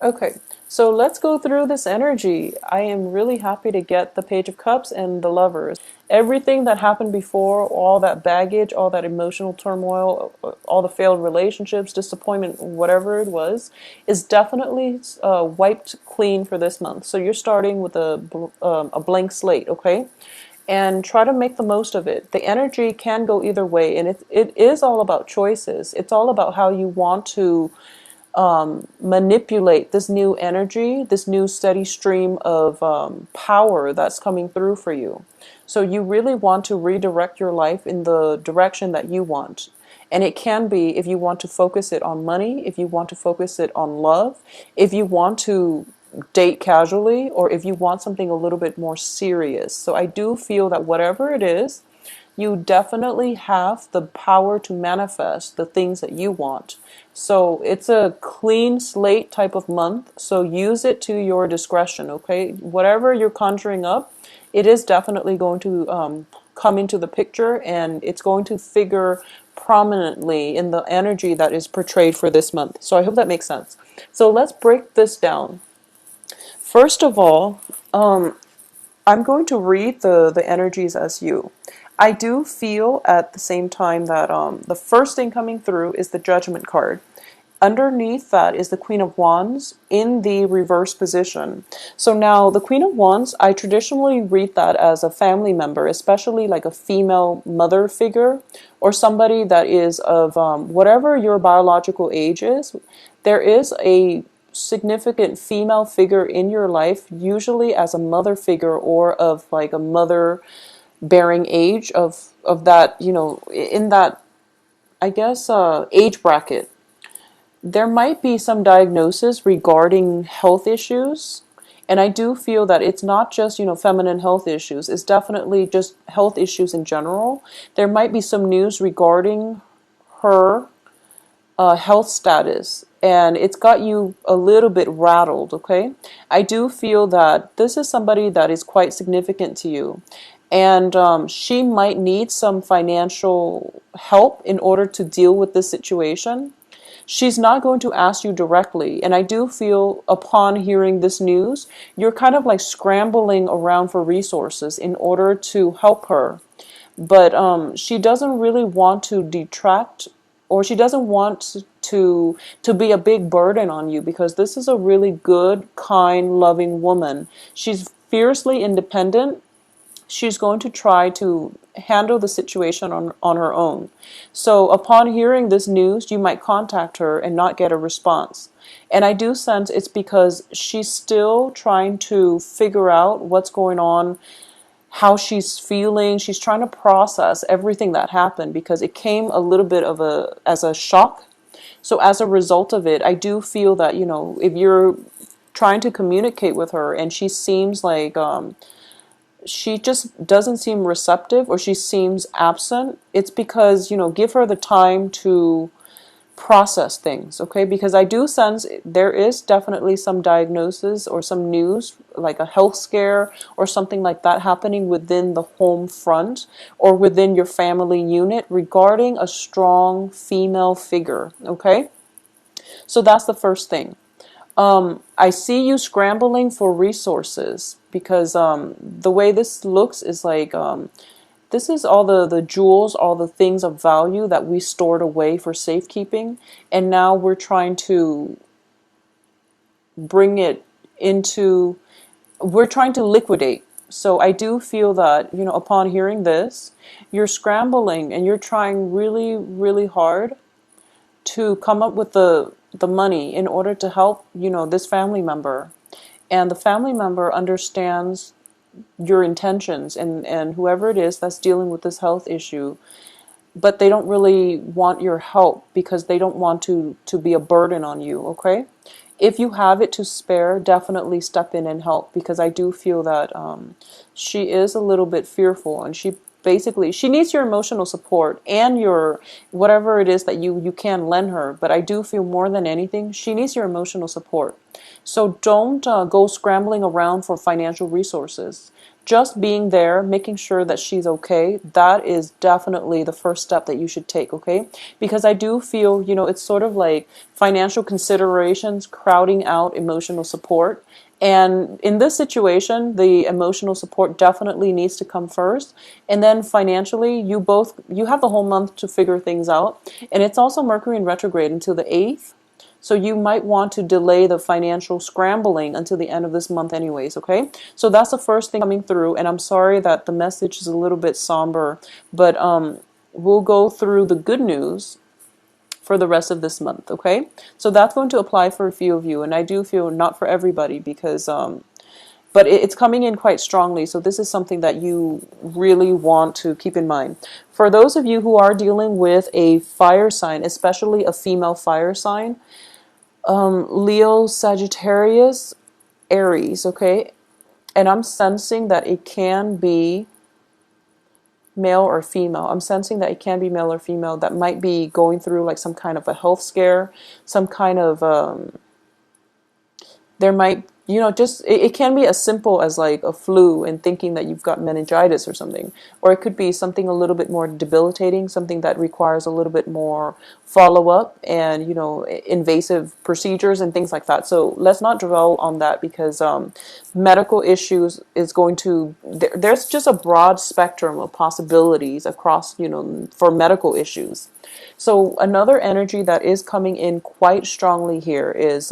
Okay, so let's go through this energy. I am really happy to get the Page of Cups and the Lovers. Everything that happened before, all that baggage, all that emotional turmoil, all the failed relationships, disappointment, whatever it was, is definitely wiped clean for this month. So you're starting with a blank slate, okay? And try to make the most of it. The energy can go either way, and it is all about choices. It's all about how you want to manipulate this new energy, this new steady stream of power that's coming through for you. So you really want to redirect your life in the direction that you want. And it can be if you want to focus it on money, if you want to focus it on love, if you want to date casually, or if you want something a little bit more serious. So I do feel that whatever it is, you definitely have the power to manifest the things that you want. So it's a clean slate type of month. So use it to your discretion, okay? Whatever you're conjuring up, it is definitely going to come into the picture, and it's going to figure prominently in the energy that is portrayed for this month. So I hope that makes sense. So let's break this down. First of all, I'm going to read the energies as you. I do feel at the same time that the first thing coming through is the Judgment card. Underneath that is the Queen of Wands in the reverse position. So now the Queen of Wands, I traditionally read that as a family member, especially like a female mother figure or somebody that is of whatever your biological age is. There is a significant female figure in your life, usually as a mother figure or of like a mother bearing age of that, in that, I guess, age bracket. There might be some diagnosis regarding health issues, and I do feel that it's not just, feminine health issues. It's definitely just health issues in general. There might be some news regarding her health status, and it's got you a little bit rattled, okay? I do feel that this is somebody that is quite significant to you, and she might need some financial help in order to deal with this situation. She's not going to ask you directly, and I do feel upon hearing this news, you're kind of like scrambling around for resources in order to help her. But she doesn't really want to detract, or she doesn't want to be a big burden on you, because this is a really good, kind, loving woman. She's fiercely independent. She's going to try to handle the situation on her own. So upon hearing this news, you might contact her and not get a response. And I do sense it's because she's still trying to figure out what's going on, how she's feeling. She's trying to process everything that happened, because it came a little bit of as a shock. So as a result of it, I do feel that, if you're trying to communicate with her and she seems like she just doesn't seem receptive, or she seems absent, it's because, give her the time to process things, okay? Because I do sense there is definitely some diagnosis or some news, like a health scare or something like that happening within the home front or within your family unit regarding a strong female figure, okay? So that's the first thing. I see you scrambling for resources, because the way this looks is like this is all the jewels, all the things of value that we stored away for safekeeping, and now we're trying to bring it into, we're trying to liquidate. So I do feel that, upon hearing this, you're scrambling and you're trying really, really hard to come up with the money in order to help, this family member. And the family member understands your intentions, and whoever it is that's dealing with this health issue, but they don't really want your help because they don't want to be a burden on you, okay? If you have it to spare, definitely step in and help, because I do feel that she is a little bit fearful, and she needs your emotional support and your whatever it is that you can lend her. But I do feel more than anything, she needs your emotional support. So don't go scrambling around for financial resources. just being there, making sure that she's okay, that is definitely the first step that you should take, okay? Because I do feel, it's sort of like financial considerations crowding out emotional support. And in this situation, the emotional support definitely needs to come first. And then financially, you have the whole month to figure things out. And it's also Mercury in retrograde until the 8th. So you might want to delay the financial scrambling until the end of this month anyways, okay? So that's the first thing coming through, and I'm sorry that the message is a little bit somber, but we'll go through the good news for the rest of this month, okay? So that's going to apply for a few of you, and I do feel not for everybody because but it's coming in quite strongly, so this is something that you really want to keep in mind. For those of you who are dealing with a fire sign, especially a female fire sign, Leo, Sagittarius, Aries, okay? And I'm sensing that it can be male or female. I'm sensing that it can be male or female that might be going through like some kind of a health scare, some kind of there might, just it can be as simple as like a flu and thinking that you've got meningitis or something, or it could be something a little bit more debilitating, something that requires a little bit more follow-up and invasive procedures and things like that. So let's not dwell on that because medical issues is going to there's just a broad spectrum of possibilities across for medical issues. So another energy that is coming in quite strongly here is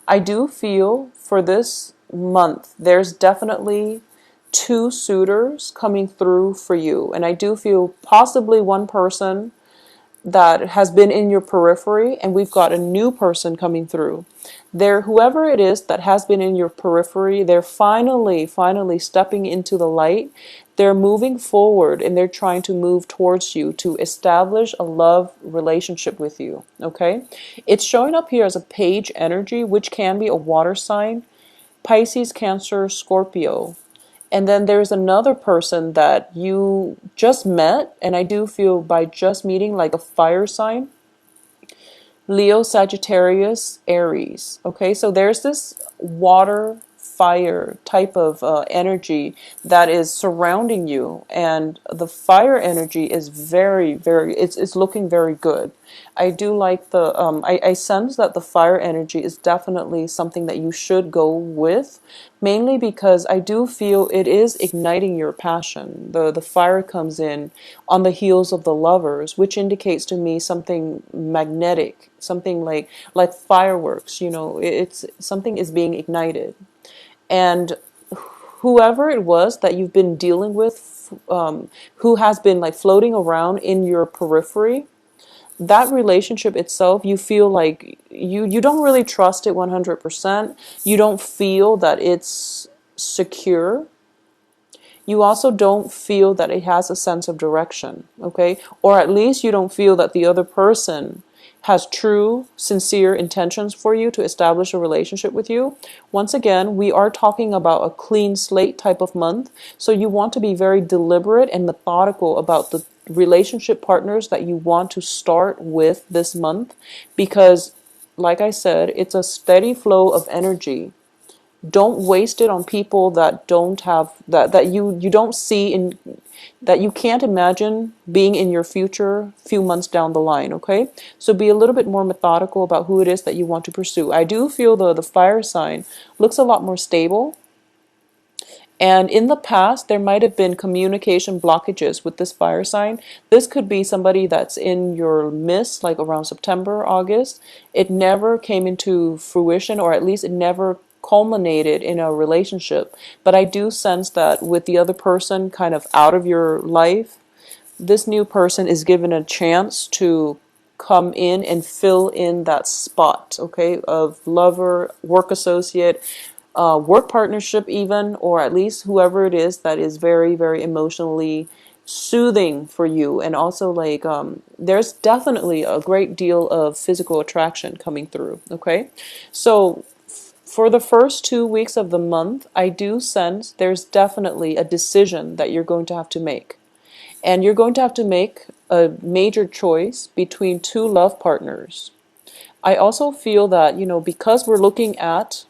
I do feel for this month there's definitely two suitors coming through for you, and I do feel possibly one person that has been in your periphery, and we've got a new person coming through. There, whoever it is that has been in your periphery, they're finally stepping into the light. They're moving forward and they're trying to move towards you to establish a love relationship with you, okay? It's showing up here as a page energy, which can be a water sign, Pisces, Cancer, Scorpio. And then there's another person that you just met, and I do feel by just meeting like a fire sign, Leo, Sagittarius, Aries. Okay, so there's this water, fire type of energy that is surrounding you, and the fire energy is it's looking very good. I do like I sense that the fire energy is definitely something that you should go with, mainly because I do feel it is igniting your passion. The fire comes in on the heels of the lovers, which indicates to me something magnetic, something like fireworks. It's something is being ignited, and whoever it was that you've been dealing with, who has been like floating around in your periphery, that relationship itself, you feel like you don't really trust it 100%. You don't feel that it's secure. You also don't feel that it has a sense of direction, okay? Or at least you don't feel that the other person has true, sincere intentions for you to establish a relationship with you. Once again, we are talking about a clean slate type of month, so you want to be very deliberate and methodical about the relationship partners that you want to start with this month, because like I said, it's a steady flow of energy. Don't waste it on people that don't have that you don't see in, that you can't imagine being in your future few months down the line, okay? So be a little bit more methodical about who it is that you want to pursue. I do feel the fire sign looks a lot more stable. And in the past, there might have been communication blockages with this fire sign. This could be somebody that's in your midst, like around September, August. It never came into fruition, or at least it never culminated in a relationship. But I do sense that with the other person kind of out of your life, this new person is given a chance to come in and fill in that spot, okay, of lover, work associate, work partnership even, or at least whoever it is that is very, very emotionally soothing for you. And also like there's definitely a great deal of physical attraction coming through, okay? So for the first 2 weeks of the month, I do sense there's definitely a decision that you're going to have to make. And you're going to have to make a major choice between two love partners. I also feel that, because we're looking at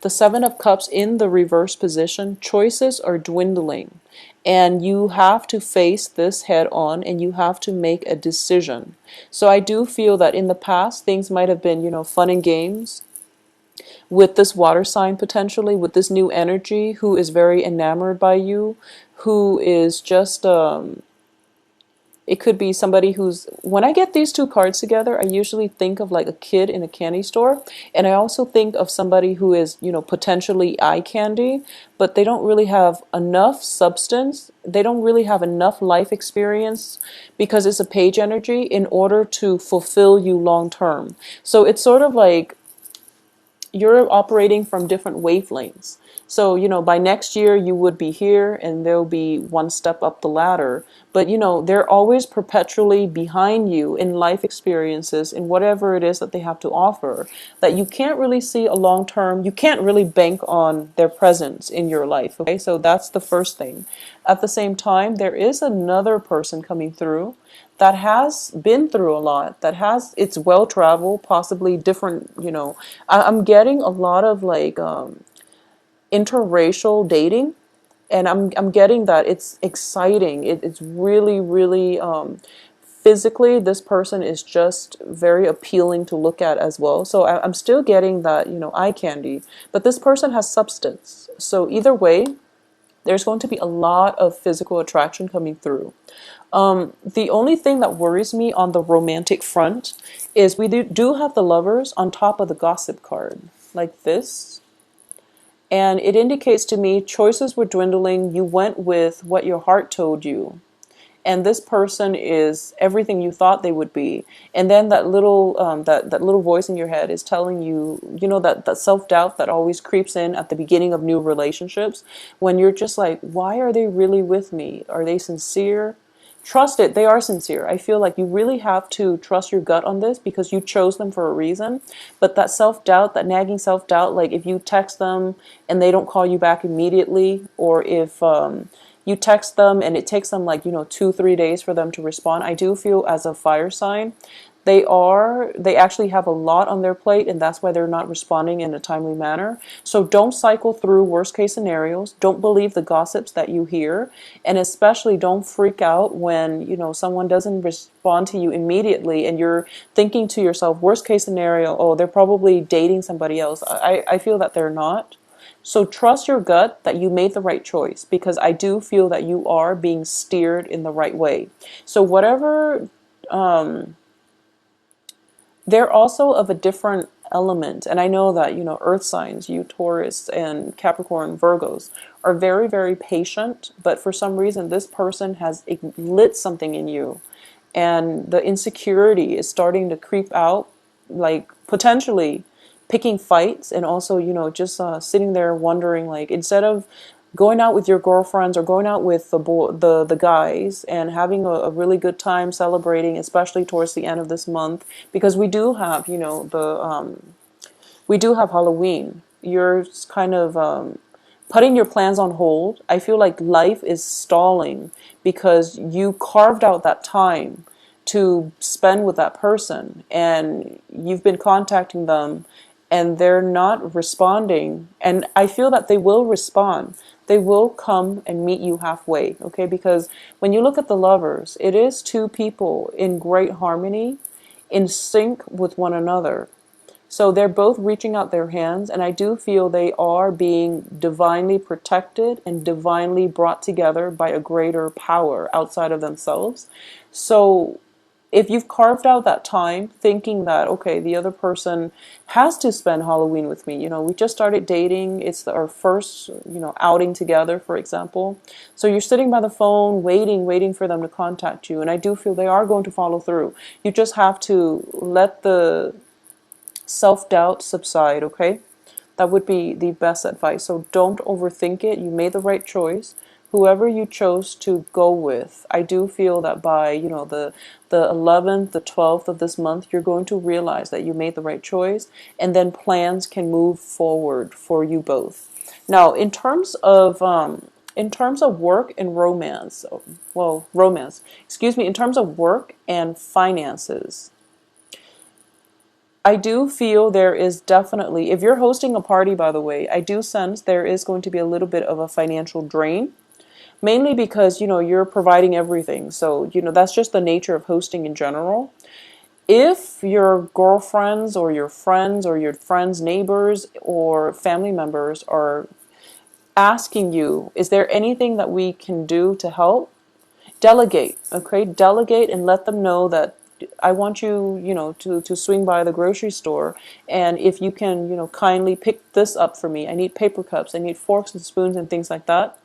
The Seven of Cups in the reverse position, choices are dwindling. And you have to face this head on and you have to make a decision. So I do feel that in the past, things might have been, fun and games with this water sign potentially, with this new energy who is very enamored by you, who is just it could be somebody who's, when I get these two cards together, I usually think of like a kid in a candy store. And I also think of somebody who is, potentially eye candy, but they don't really have enough substance. They don't really have enough life experience because it's a page energy in order to fulfill you long term. So it's sort of like you're operating from different wavelengths. So, by next year you would be here and they'll be one step up the ladder. But, they're always perpetually behind you in life experiences, in whatever it is that they have to offer, that you can't really see a long term, you can't really bank on their presence in your life. Okay, so that's the first thing. At the same time, there is another person coming through that has been through a lot, that has, it's well traveled, possibly different, I'm getting a lot of like interracial dating, and I'm getting that it's exciting. It's really, really physically, this person is just very appealing to look at as well. So I'm still getting that, eye candy, but this person has substance. So either way, there's going to be a lot of physical attraction coming through. The only thing that worries me on the romantic front is we do have the lovers on top of the gossip card, like this. And it indicates to me choices were dwindling. You went with what your heart told you. And this person is everything you thought they would be. And then that little that little voice in your head is telling you, that self-doubt that always creeps in at the beginning of new relationships, when you're just like, why are they really with me? Are they sincere? Trust it, they are sincere. I feel like you really have to trust your gut on this because you chose them for a reason. But that self-doubt, that nagging self-doubt, like if you text them and they don't call you back immediately, or if you text them and it takes them like, 2-3 days for them to respond, I do feel as a fire sign, they actually have a lot on their plate, and that's why they're not responding in a timely manner. So don't cycle through worst case scenarios. Don't believe the gossips that you hear, and especially don't freak out when, someone doesn't respond to you immediately and you're thinking to yourself, worst case scenario, oh, they're probably dating somebody else. I feel that they're not. So trust your gut that you made the right choice, because I do feel that you are being steered in the right way. So whatever, they're also of a different element. And I know that, earth signs, you Taurus and Capricorn, Virgos, are very, very patient. But for some reason, this person has lit something in you. And the insecurity is starting to creep out, like potentially picking fights, and also, just sitting there wondering, like, instead of going out with your girlfriends or going out with the guys and having a really good time celebrating, especially towards the end of this month, because we do have, we do have Halloween. You're kind of putting your plans on hold. I feel like life is stalling because you carved out that time to spend with that person, and you've been contacting them and they're not responding. And I feel that they will respond. They will come and meet you halfway, okay? Because when you look at the lovers, it is two people in great harmony, in sync with one another. So they're both reaching out their hands, and I do feel they are being divinely protected and divinely brought together by a greater power outside of themselves. So if you've carved out that time thinking that, okay, the other person has to spend Halloween with me, we just started dating, it's our first, outing together, for example. So you're sitting by the phone, waiting for them to contact you. And I do feel they are going to follow through. You just have to let the self-doubt subside, okay? That would be the best advice. So don't overthink it. You made the right choice. Whoever you chose to go with, I do feel that by, the 11th, the 12th of this month, you're going to realize that you made the right choice, and then plans can move forward for you both. Now, in terms of work and romance, in terms of work and finances, I do feel there is definitely, if you're hosting a party, by the way, I do sense there is going to be a little bit of a financial drain, mainly because, you're providing everything. So, that's just the nature of hosting in general. If your girlfriends or your friends or your friends' neighbors or family members are asking you, is there anything that we can do to help? Delegate, okay? Delegate and let them know that I want you, to swing by the grocery store, and if you can, kindly pick this up for me. I need paper cups, I need forks and spoons and things like that.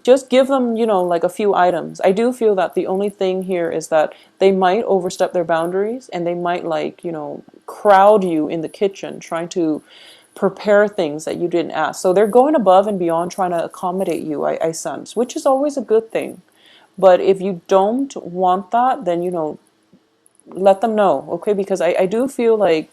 Just give them, like a few items. I do feel that the only thing here is that they might overstep their boundaries and they might like, crowd you in the kitchen trying to prepare things that you didn't ask. So they're going above and beyond trying to accommodate you, I sense, which is always a good thing. But if you don't want that, then, let them know, okay? Because I do feel like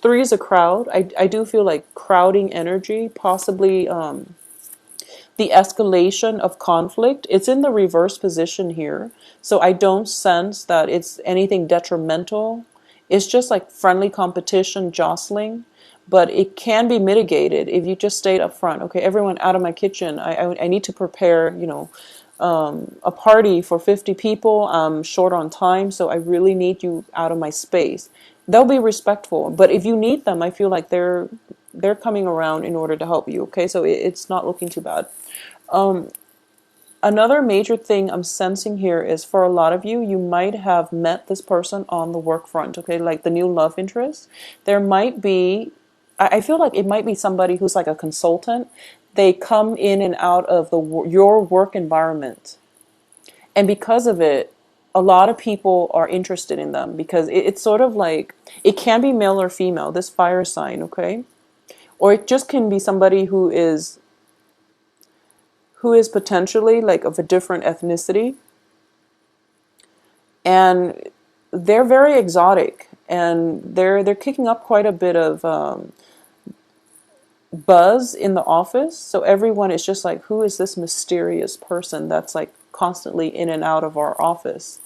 three is a crowd. I do feel like crowding energy, possibly the escalation of conflict. It's in the reverse position here. So I don't sense that it's anything detrimental. It's just like friendly competition, jostling. But it can be mitigated if you just stayed up front. Okay, everyone out of my kitchen. I need to prepare, a party for 50 people. I'm short on time, so I really need you out of my space. They'll be respectful. But if you need them, I feel like they're coming around in order to help you. Okay, so it's not looking too bad. Another major thing I'm sensing here is for a lot of you, you might have met this person on the work front, okay, like the new love interest. There might be, I feel like it might be somebody who's like a consultant. They come in and out of your work environment. And because of it, a lot of people are interested in them because it's sort of like, it can be male or female, this fire sign, okay? Or it just can be somebody who is potentially like of a different ethnicity, and they're very exotic, and they're kicking up quite a bit of buzz in the office. So everyone is just like, who is this mysterious person that's like constantly in and out of our office?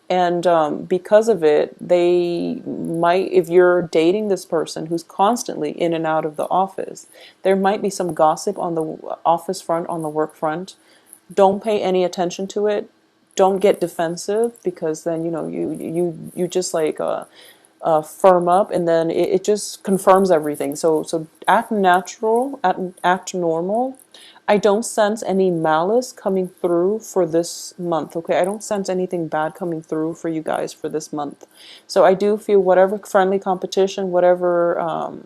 And because of it, they might, if you're dating this person who's constantly in and out of the office, there might be some gossip on the office front, on the work front. Don't pay any attention to it. Don't get defensive, because then, you just like firm up, and then it just confirms everything. So act natural, act normal. I don't sense any malice coming through for this month, okay? I don't sense anything bad coming through for you guys for this month. So I do feel whatever friendly competition, whatever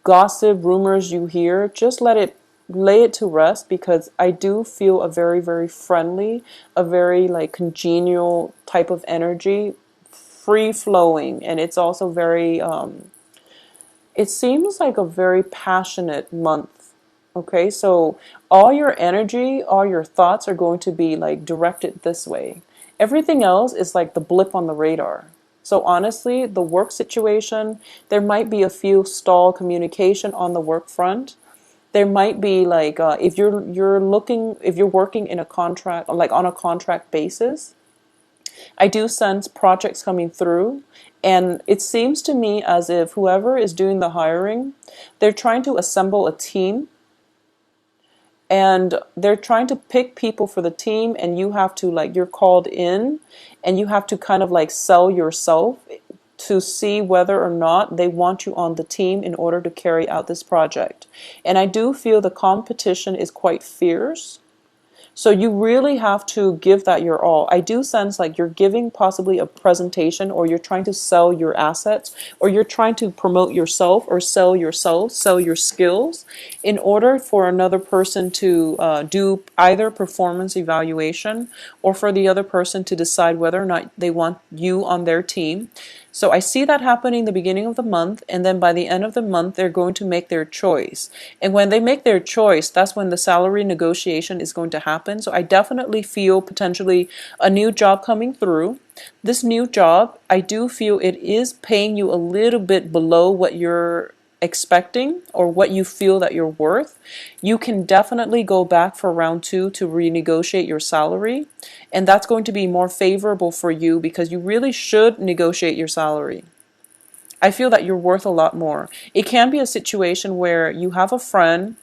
gossip, rumors you hear, just lay it to rest, because I do feel a very, very friendly, a very like congenial type of energy, free flowing, and it's also very it seems like a very passionate month. Okay, so all your energy, all your thoughts are going to be like directed this way. Everything else is like the blip on the radar. So honestly, the work situation, there might be a few stall communication on the work front. There might be like if you're working in a contract, like on a contract basis, I do sense projects coming through, and it seems to me as if whoever is doing the hiring, they're trying to assemble a team, and they're trying to pick people for the team, and you have to like, you're called in, and you have to kind of like sell yourself to see whether or not they want you on the team in order to carry out this project. And I do feel the competition is quite fierce. So you really have to give that your all. I do sense like you're giving possibly a presentation, or you're trying to sell your assets, or you're trying to promote yourself or sell yourself, sell your skills, in order for another person to do either performance evaluation, or for the other person to decide whether or not they want you on their team. So I see that happening the beginning of the month, and then by the end of the month, they're going to make their choice. And when they make their choice, that's when the salary negotiation is going to happen. So I definitely feel potentially a new job coming through. This new job, I do feel it is paying you a little bit below what you're expecting or what you feel that you're worth. You can definitely go back for round 2 to renegotiate your salary, and that's going to be more favorable for you, because you really should negotiate your salary. I feel that you're worth a lot more. It can be a situation where you have a friend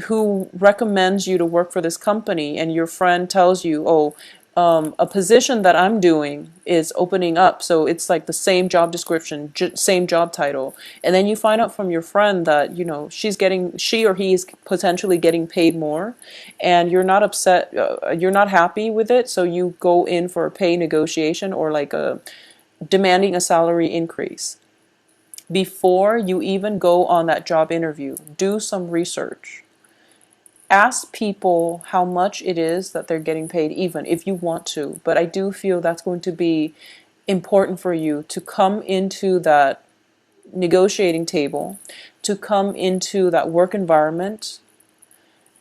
who recommends you to work for this company, and your friend tells you, oh, a position that I'm doing is opening up, so it's like the same job description, same job title, and then you find out from your friend that she or he is potentially getting paid more, and you're not upset, you're not happy with it, so you go in for a pay negotiation or like a demanding a salary increase. Before you even go on that job interview, do some research. Ask people how much it is that they're getting paid, even if you want to. But I do feel that's going to be important for you to come into that negotiating table, to come into that work environment,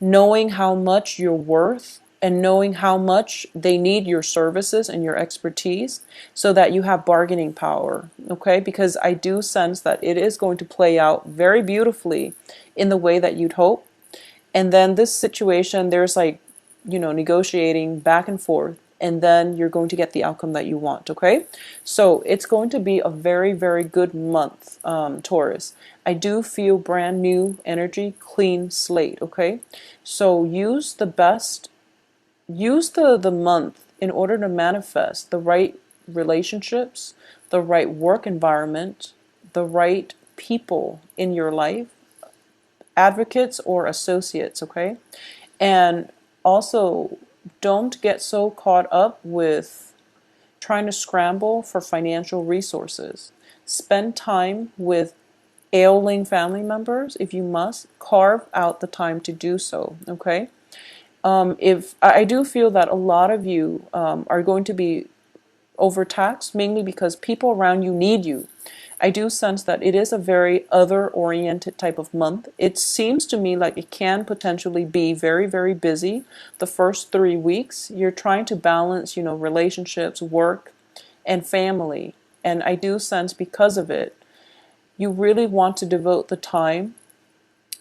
knowing how much you're worth and knowing how much they need your services and your expertise so that you have bargaining power, okay? Because I do sense that it is going to play out very beautifully in the way that you'd hope. And then this situation, there's like, negotiating back and forth, and then you're going to get the outcome that you want, okay? So it's going to be a very, very good month, Taurus. I do feel brand new energy, clean slate, okay? So use the month in order to manifest the right relationships, the right work environment, the right people in your life, advocates or associates, okay? And also, don't get so caught up with trying to scramble for financial resources. Spend time with ailing family members if you must. Carve out the time to do so, okay? If I do feel that a lot of you are going to be overtaxed, mainly because people around you need you. I do sense that it is a very other-oriented type of month. It seems to me like it can potentially be very, very busy the first 3 weeks. You're trying to balance, relationships, work, and family. And I do sense because of it, you really want to devote the time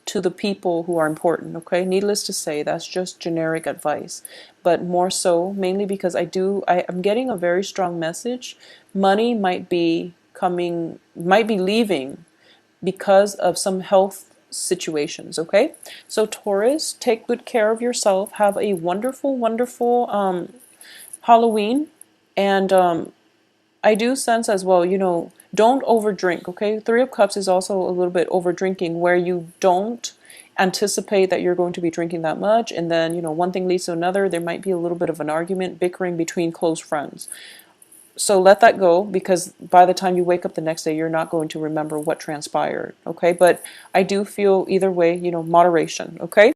to the people who are important, okay? Needless to say, that's just generic advice. But more so, mainly because I'm getting a very strong message. Money might be leaving because of some health situations, okay? So Taurus, take good care of yourself. Have a wonderful, wonderful Halloween. And I do sense as well, don't overdrink, okay? Three of Cups is also a little bit over drinking, where you don't anticipate that you're going to be drinking that much, and then, one thing leads to another. There might be a little bit of an argument, bickering between close friends. So let that go, because by the time you wake up the next day, you're not going to remember what transpired, okay? But I do feel either way, moderation, okay?